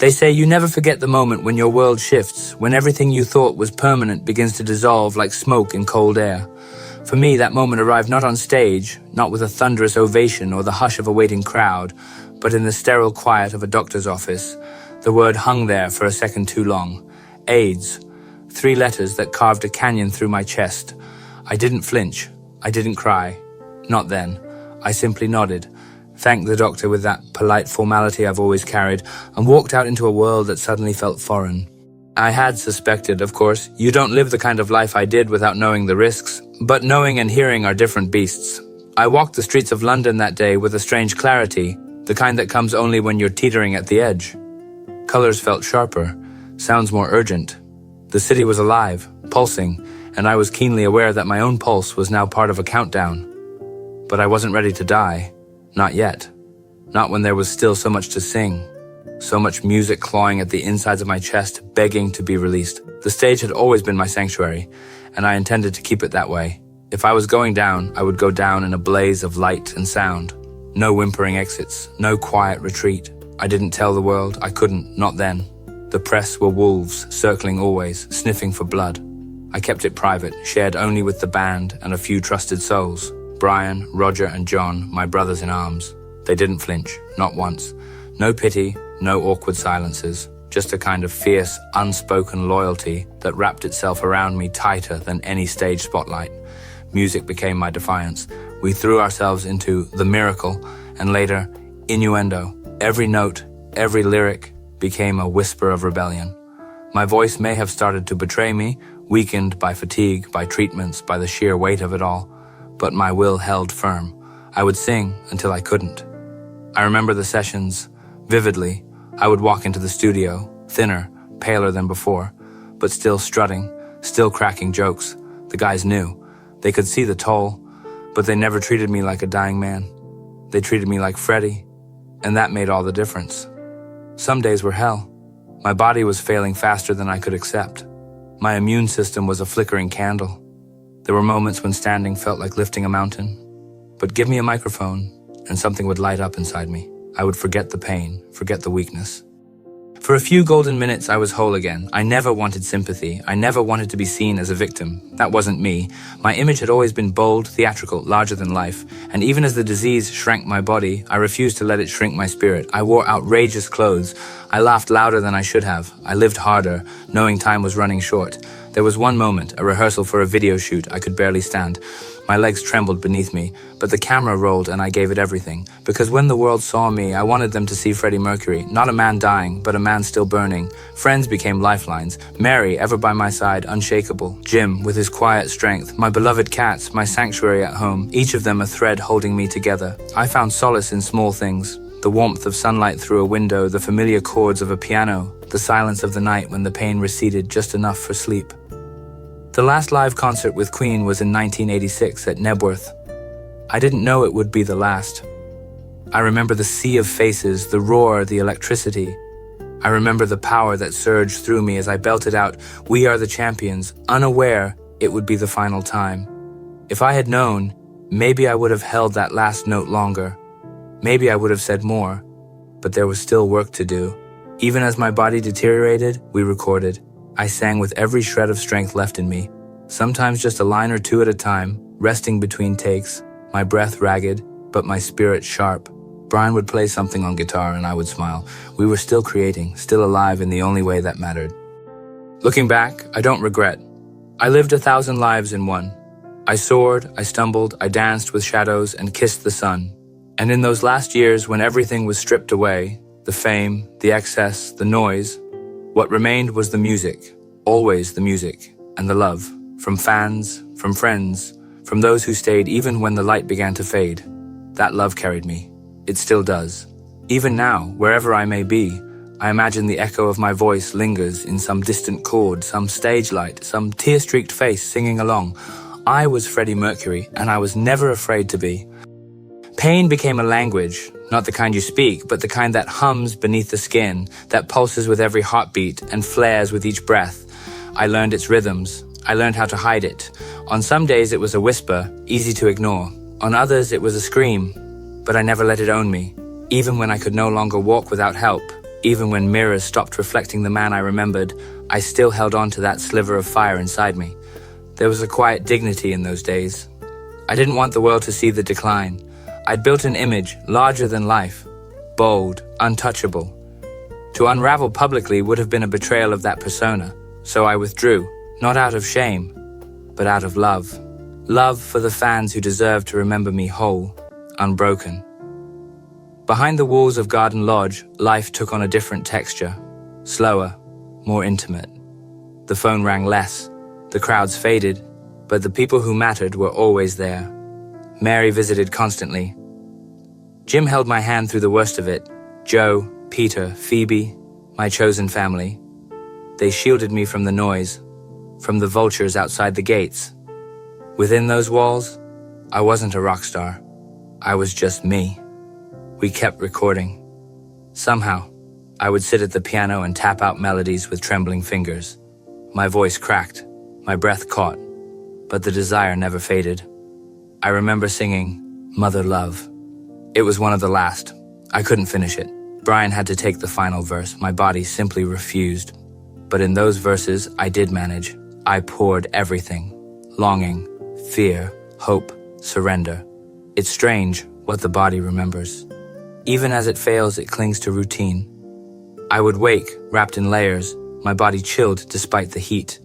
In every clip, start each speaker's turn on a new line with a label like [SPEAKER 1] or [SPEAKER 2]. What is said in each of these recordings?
[SPEAKER 1] They say you never forget the moment when your world shifts, when everything you thought was permanent begins to dissolve like smoke in cold air. For me, that moment arrived not on stage, not with a thunderous ovation or the hush of a waiting crowd, but in the sterile quiet of a doctor's office. The word hung there for a second too long. AIDS. 3 letters that carved a canyon through my chest. I didn't flinch. I didn't cry. Not then. I simply nodded, thanked the doctor with that polite formality I've always carried, and walked out into a world that suddenly felt foreign. I had suspected, of course. You don't live the kind of life I did without knowing the risks, but knowing and hearing are different beasts. I walked the streets of London that day with a strange clarity, the kind that comes only when you're teetering at the edge. Colors felt sharper, sounds more urgent. The city was alive, pulsing, and I was keenly aware that my own pulse was now part of a countdown. But I wasn't ready to die. Not yet. Not when there was still so much to sing. So much music clawing at the insides of my chest, begging to be released. The stage had always been my sanctuary, and I intended to keep it that way. If I was going down, I would go down in a blaze of light and sound. No whimpering exits, no quiet retreat. I didn't tell the world, I couldn't, not then. The press were wolves, circling always, sniffing for blood. I kept it private, shared only with the band and a few trusted souls. Brian, Roger, and John, my brothers in arms. They didn't flinch, not once. No pity, no awkward silences. Just a kind of fierce, unspoken loyalty that wrapped itself around me tighter than any stage spotlight. Music became my defiance. We threw ourselves into The Miracle, and later, Innuendo. Every note, every lyric became a whisper of rebellion. My voice may have started to betray me, weakened by fatigue, by treatments, by the sheer weight of it all, but my will held firm. I would sing until I couldn't. I remember the sessions vividly. I would walk into the studio, thinner, paler than before, but still strutting, still cracking jokes. The guys knew. They could see the toll, but they never treated me like a dying man. They treated me like Freddie, and that made all the difference. Some days were hell. My body was failing faster than I could accept. My immune system was a flickering candle. There were moments when standing felt like lifting a mountain. But give me a microphone, and something would light up inside me. I would forget the pain, forget the weakness. For a few golden minutes, I was whole again. I never wanted sympathy. I never wanted to be seen as a victim. That wasn't me. My image had always been bold, theatrical, larger than life. And even as the disease shrank my body, I refused to let it shrink my spirit. I wore outrageous clothes. I laughed louder than I should have. I lived harder, knowing time was running short. There was one moment, a rehearsal for a video shoot. I could barely stand. My legs trembled beneath me, but the camera rolled and I gave it everything. Because when the world saw me, I wanted them to see Freddie Mercury, not a man dying, but a man still burning. Friends became lifelines. Mary, ever by my side, unshakable. Jim, with his quiet strength. My beloved cats, my sanctuary at home. Each of them a thread holding me together. I found solace in small things. The warmth of sunlight through a window, the familiar chords of a piano, the silence of the night when the pain receded just enough for sleep. The last live concert with Queen was in 1986 at Knebworth. I didn't know it would be the last. I remember the sea of faces, the roar, the electricity. I remember the power that surged through me as I belted out, "We are the champions," unaware it would be the final time. If I had known, maybe I would have held that last note longer. Maybe I would have said more, but there was still work to do. Even as my body deteriorated, we recorded. I sang with every shred of strength left in me, sometimes just a line or two at a time, resting between takes, my breath ragged, but my spirit sharp. Brian would play something on guitar and I would smile. We were still creating, still alive in the only way that mattered. Looking back, I don't regret. I lived 1,000 lives in one. I soared, I stumbled, I danced with shadows and kissed the sun. And in those last years when everything was stripped away, the fame, the excess, the noise, what remained was the music, always the music, and the love, from fans, from friends, from those who stayed even when the light began to fade. That love carried me. It still does. Even now, wherever I may be, I imagine the echo of my voice lingers in some distant chord, some stage light, some tear-streaked face singing along. I was Freddie Mercury, and I was never afraid to be. Pain became a language, not the kind you speak, but the kind that hums beneath the skin, that pulses with every heartbeat and flares with each breath. I learned its rhythms. I learned how to hide it. On some days it was a whisper, easy to ignore. On others it was a scream, but I never let it own me. Even when I could no longer walk without help, Even when mirrors stopped reflecting the man I remembered, I still held on to that sliver of fire inside me. There was a quiet dignity in those days. I didn't want the world to see the decline. I'd built an image larger than life, bold, untouchable. To unravel publicly would have been a betrayal of that persona, so I withdrew, not out of shame, but out of love. Love for the fans who deserve to remember me whole, unbroken. Behind the walls of Garden Lodge, life took on a different texture, slower, more intimate. The phone rang less, the crowds faded, but the people who mattered were always there. Mary visited constantly. Jim held my hand through the worst of it. Joe, Peter, Phoebe, my chosen family. They shielded me from the noise, from the vultures outside the gates. Within those walls, I wasn't a rock star. I was just me. We kept recording. Somehow, I would sit at the piano and tap out melodies with trembling fingers. My voice cracked, my breath caught, but the desire never faded. I remember singing Mother Love. It was one of the last. I couldn't finish it. Brian had to take the final verse. My body simply refused. But in those verses, I did manage. I poured everything. Longing, fear, hope, surrender. It's strange what the body remembers. Even as it fails, it clings to routine. I would wake, wrapped in layers, my body chilled despite the heat.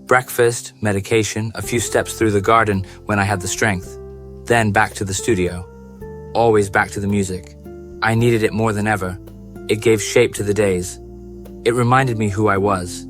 [SPEAKER 1] Breakfast, medication, a few steps through the garden when I had the strength. Then back to the studio. Always back to the music. I needed it more than ever. It gave shape to the days. It reminded me who I was.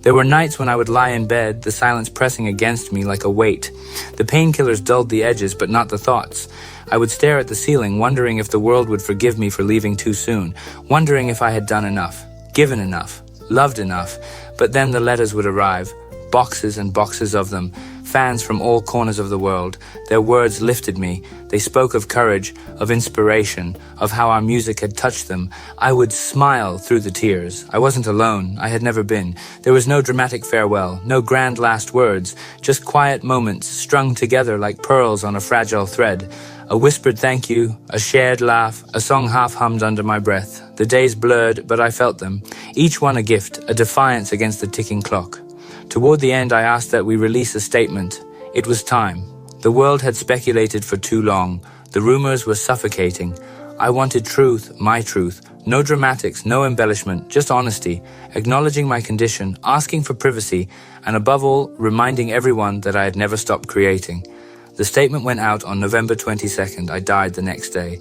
[SPEAKER 1] There were nights when I would lie in bed, the silence pressing against me like a weight. The painkillers dulled the edges, but not the thoughts. I would stare at the ceiling, wondering if the world would forgive me for leaving too soon, wondering if I had done enough, given enough, loved enough. But then the letters would arrive, boxes and boxes of them, fans from all corners of the world. Their words lifted me. They spoke of courage, of inspiration, of how our music had touched them. I would smile through the tears. I wasn't alone. I had never been. There was no dramatic farewell, no grand last words, just quiet moments strung together like pearls on a fragile thread. A whispered thank you, a shared laugh, a song half hummed under my breath. The days blurred, but I felt them. Each one a gift, a defiance against the ticking clock. Toward the end, I asked that we release a statement. It was time. The world had speculated for too long. The rumors were suffocating. I wanted truth, my truth. No dramatics, no embellishment, just honesty, acknowledging my condition, asking for privacy, and above all, reminding everyone that I had never stopped creating. The statement went out on November 22nd. I died the next day.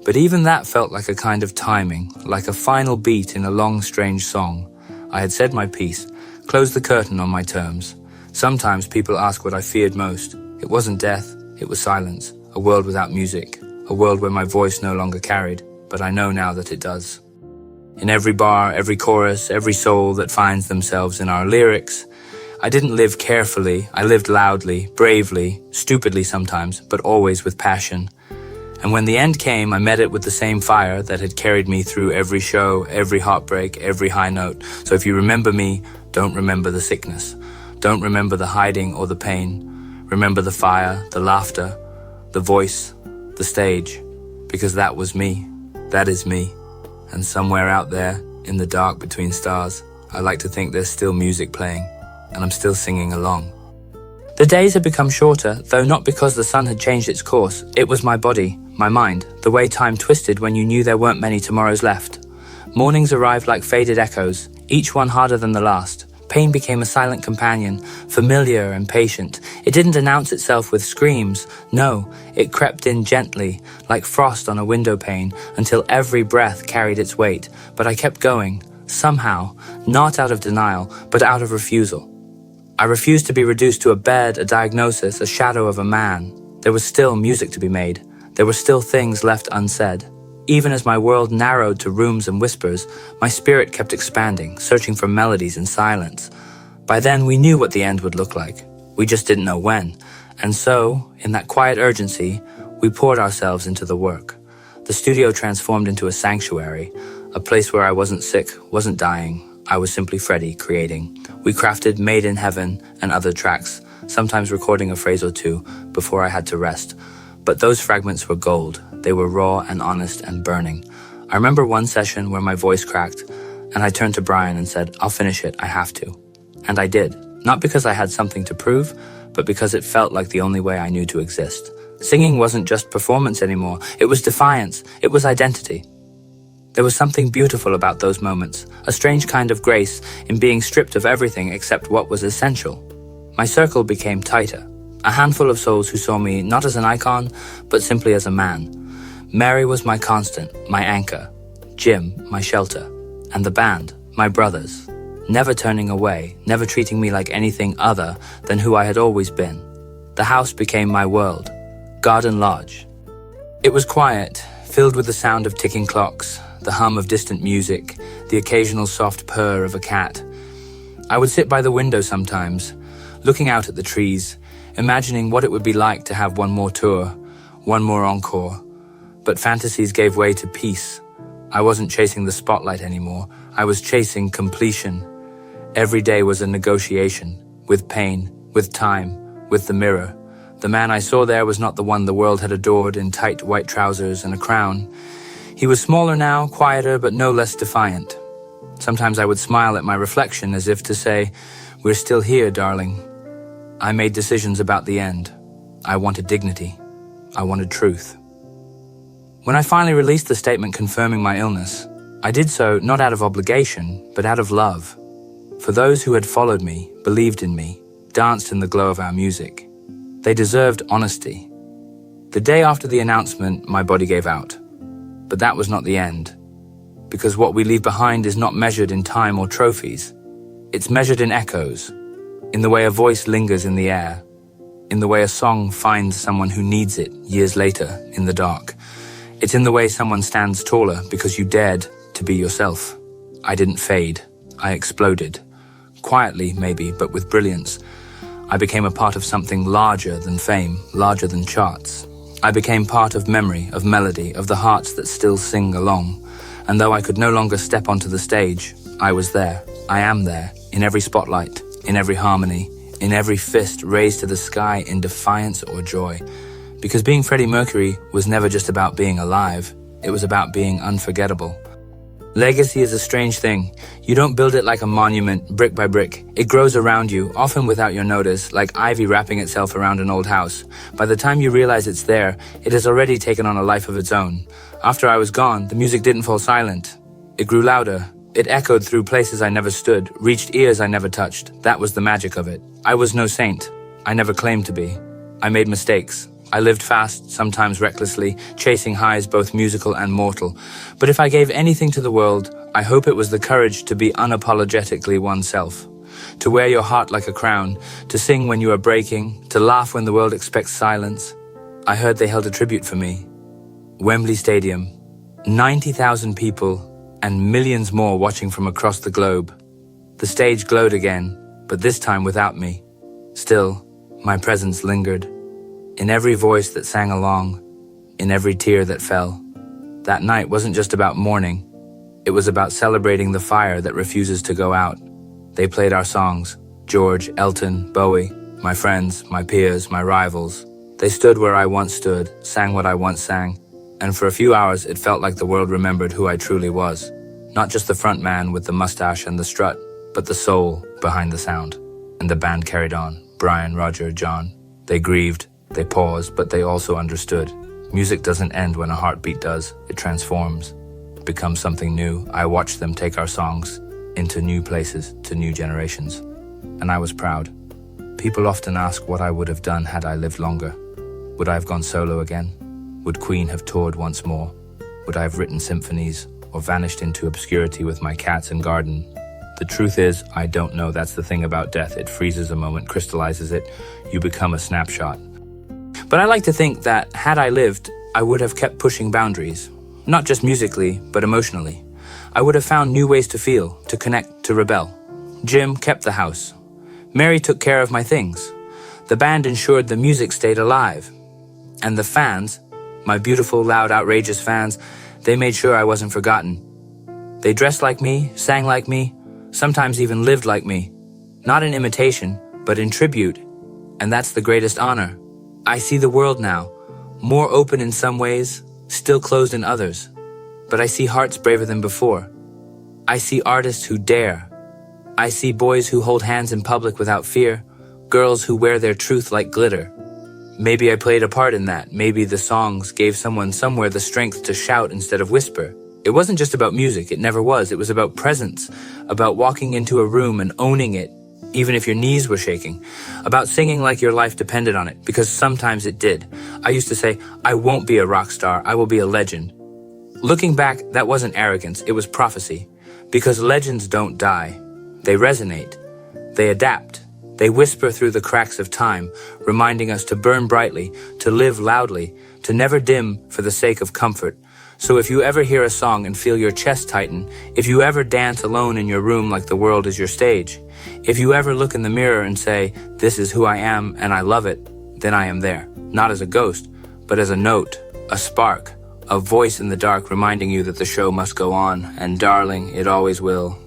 [SPEAKER 1] But even that felt like a kind of timing, like a final beat in a long, strange song. I had said my piece, closed the curtain on my terms. Sometimes people ask what I feared most. It wasn't death, it was silence, a world without music, a world where my voice no longer carried, but I know now that it does. In every bar, every chorus, every soul that finds themselves in our lyrics, I didn't live carefully, I lived loudly, bravely, stupidly sometimes, but always with passion. And when the end came, I met it with the same fire that had carried me through every show, every heartbreak, every high note. So if you remember me, don't remember the sickness. Don't remember the hiding or the pain. Remember the fire, the laughter, the voice, the stage, because that was me. That is me. And somewhere out there, in the dark between stars, I like to think there's still music playing, and I'm still singing along. The days had become shorter, though not because the sun had changed its course. It was my body, my mind, the way time twisted when you knew there weren't many tomorrows left. Mornings arrived like faded echoes, each one harder than the last. Pain became a silent companion, familiar and patient. It didn't announce itself with screams. No, it crept in gently, like frost on a window pane, until every breath carried its weight. But I kept going, somehow, not out of denial, but out of refusal. I refused to be reduced to a bed, a diagnosis, a shadow of a man. There was still music to be made. There were still things left unsaid. Even as my world narrowed to rooms and whispers, my spirit kept expanding, searching for melodies in silence. By then, we knew what the end would look like. We just didn't know when. And so, in that quiet urgency, we poured ourselves into the work. The studio transformed into a sanctuary, a place where I wasn't sick, wasn't dying. I was simply Freddie, creating. We crafted Made in Heaven and other tracks, sometimes recording a phrase or two before I had to rest. But those fragments were gold. They were raw and honest and burning. I remember one session where my voice cracked, and I turned to Brian and said, "I'll finish it, I have to." And I did, not because I had something to prove, but because it felt like the only way I knew to exist. Singing wasn't just performance anymore, it was defiance, it was identity. There was something beautiful about those moments, a strange kind of grace in being stripped of everything except what was essential. My circle became tighter, a handful of souls who saw me not as an icon, but simply as a man. Mary was my constant, my anchor, Jim, my shelter, and the band, my brothers, never turning away, never treating me like anything other than who I had always been. The house became my world, Garden Lodge. It was quiet, filled with the sound of ticking clocks, the hum of distant music, the occasional soft purr of a cat. I would sit by the window sometimes, looking out at the trees, imagining what it would be like to have one more tour, one more encore. But fantasies gave way to peace. I wasn't chasing the spotlight anymore. I was chasing completion. Every day was a negotiation, with pain, with time, with the mirror. The man I saw there was not the one the world had adored in tight white trousers and a crown. He was smaller now, quieter, but no less defiant. Sometimes I would smile at my reflection as if to say, "We're still here, darling." I made decisions about the end. I wanted dignity. I wanted truth. When I finally released the statement confirming my illness, I did so not out of obligation, but out of love. For those who had followed me, believed in me, danced in the glow of our music. They deserved honesty. The day after the announcement, my body gave out. But that was not the end. Because what we leave behind is not measured in time or trophies. It's measured in echoes, in the way a voice lingers in the air, in the way a song finds someone who needs it years later in the dark. It's in the way someone stands taller because you dared to be yourself. I didn't fade. I exploded. Quietly, maybe, but with brilliance. I became a part of something larger than fame, larger than charts. I became part of memory, of melody, of the hearts that still sing along. And though I could no longer step onto the stage, I was there. I am there, in every spotlight, in every harmony, in every fist raised to the sky in defiance or joy. Because being Freddie Mercury was never just about being alive, it was about being unforgettable. Legacy is a strange thing. You don't build it like a monument, brick by brick. It grows around you, often without your notice, like ivy wrapping itself around an old house. By the time you realize it's there, it has already taken on a life of its own. After I was gone, the music didn't fall silent. It grew louder. It echoed through places I never stood, reached ears I never touched. That was the magic of it. I was no saint. I never claimed to be. I made mistakes. I lived fast, sometimes recklessly, chasing highs both musical and mortal. But if I gave anything to the world, I hope it was the courage to be unapologetically oneself. To wear your heart like a crown, to sing when you are breaking, to laugh when the world expects silence. I heard they held a tribute for me. Wembley Stadium, 90,000 people, and millions more watching from across the globe. The stage glowed again, but this time without me. Still, my presence lingered. In every voice that sang along, in every tear that fell. That night wasn't just about mourning. It was about celebrating the fire that refuses to go out. They played our songs, George, Elton, Bowie, my friends, my peers, my rivals. They stood where I once stood, sang what I once sang, and for a few hours it felt like the world remembered who I truly was. Not just the front man with the mustache and the strut, but the soul behind the sound. And the band carried on. Brian, Roger, John. They grieved. They paused, but they also understood. Music doesn't end when a heartbeat does. It transforms, becomes something new. I watched them take our songs into new places, to new generations. And I was proud. People often ask what I would have done had I lived longer. Would I have gone solo again? Would Queen have toured once more? Would I have written symphonies or vanished into obscurity with my cats and garden? The truth is, I don't know. That's the thing about death. It freezes a moment, crystallizes it. You become a snapshot. But I like to think that, had I lived, I would have kept pushing boundaries. Not just musically, but emotionally. I would have found new ways to feel, to connect, to rebel. Jim kept the house. Mary took care of my things. The band ensured the music stayed alive. And the fans, my beautiful, loud, outrageous fans, they made sure I wasn't forgotten. They dressed like me, sang like me, sometimes even lived like me. Not in imitation, but in tribute. And that's the greatest honor. I see the world now, more open in some ways, still closed in others. but I see hearts braver than before. I see artists who dare. I see boys who hold hands in public without fear, girls who wear their truth like glitter. Maybe I played a part in that. Maybe the songs gave someone somewhere the strength to shout instead of whisper. It wasn't just about music, it never was. It was about presence, about walking into a room and owning it, even if your knees were shaking, about singing like your life depended on it, because sometimes it did. I used to say, I won't be a rock star, I will be a legend. Looking back, that wasn't arrogance, it was prophecy. Because legends don't die. They resonate. They adapt. They whisper through the cracks of time, reminding us to burn brightly, to live loudly, to never dim for the sake of comfort. So if you ever hear a song and feel your chest tighten, if you ever dance alone in your room like the world is your stage, if you ever look in the mirror and say, this is who I am and I love it, then I am there. Not as a ghost, but as a note, a spark, a voice in the dark reminding you that the show must go on, and darling, it always will.